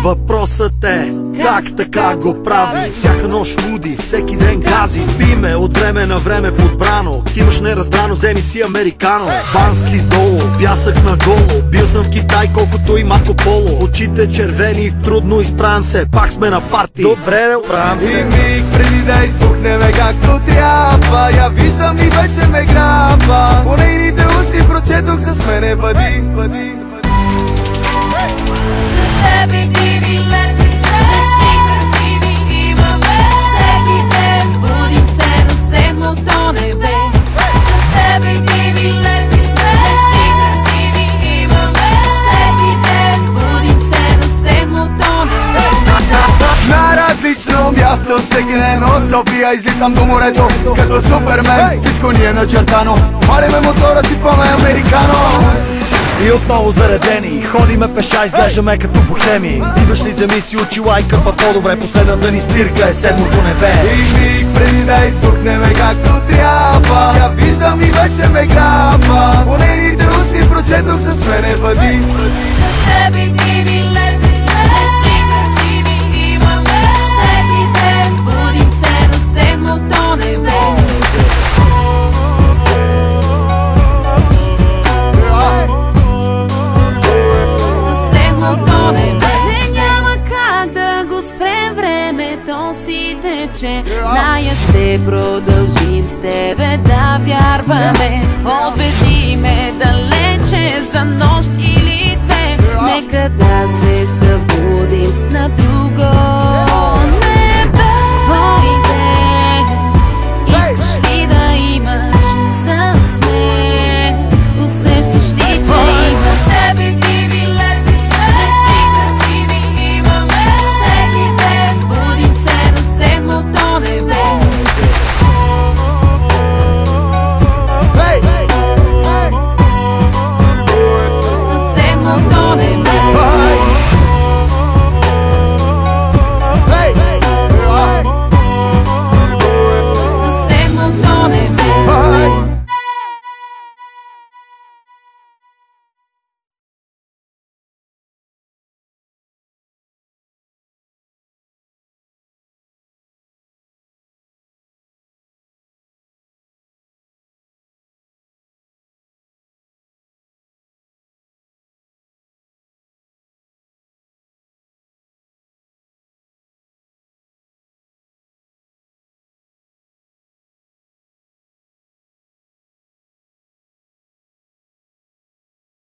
Въпросът е как така го прави. Всяка нощ луди, всеки ден гази. Спиме от време на време подбрано. Имаш неразбрано, вземи си американо. Бански долу, пясък на голо. Бил съм в Китай колкото и Марко Поло. Очите червени, трудно изправям се. Пак сме на парти, добре да оправям се. И миг преди да избухнеме както трябва, я виждам и вече ме грабва. По нейните устни прочетох с мене бъди. С тебе диви лети, мечти красиви имаме. Всеки ден будим се на седмото небе. С тебе диви лети, мечти красиви имаме. Всеки ден будим се на седмото небе. На различно място всеки ден от София излитам до морето като Супермен. Всичко ни е начертано, палиме мотора, сипваме американо. И отново заредени, ходиме пеша, изглеждаме като бохеми. Идваш ли, вземи си очила и кърпа по-добре. Последната ни спирка е седмото небе. И миг преди да избухнеме както трябва, я виждам и вече ме грабва. По нейните устни прочетох с мене бъди. С тебе диви лети, мечти красиви имаме. Всеки ден будим се на седмото небе. Не, няма как да го спрем, времето си тече. Зная, ще продължим с тебе да вярваме. Отведнъж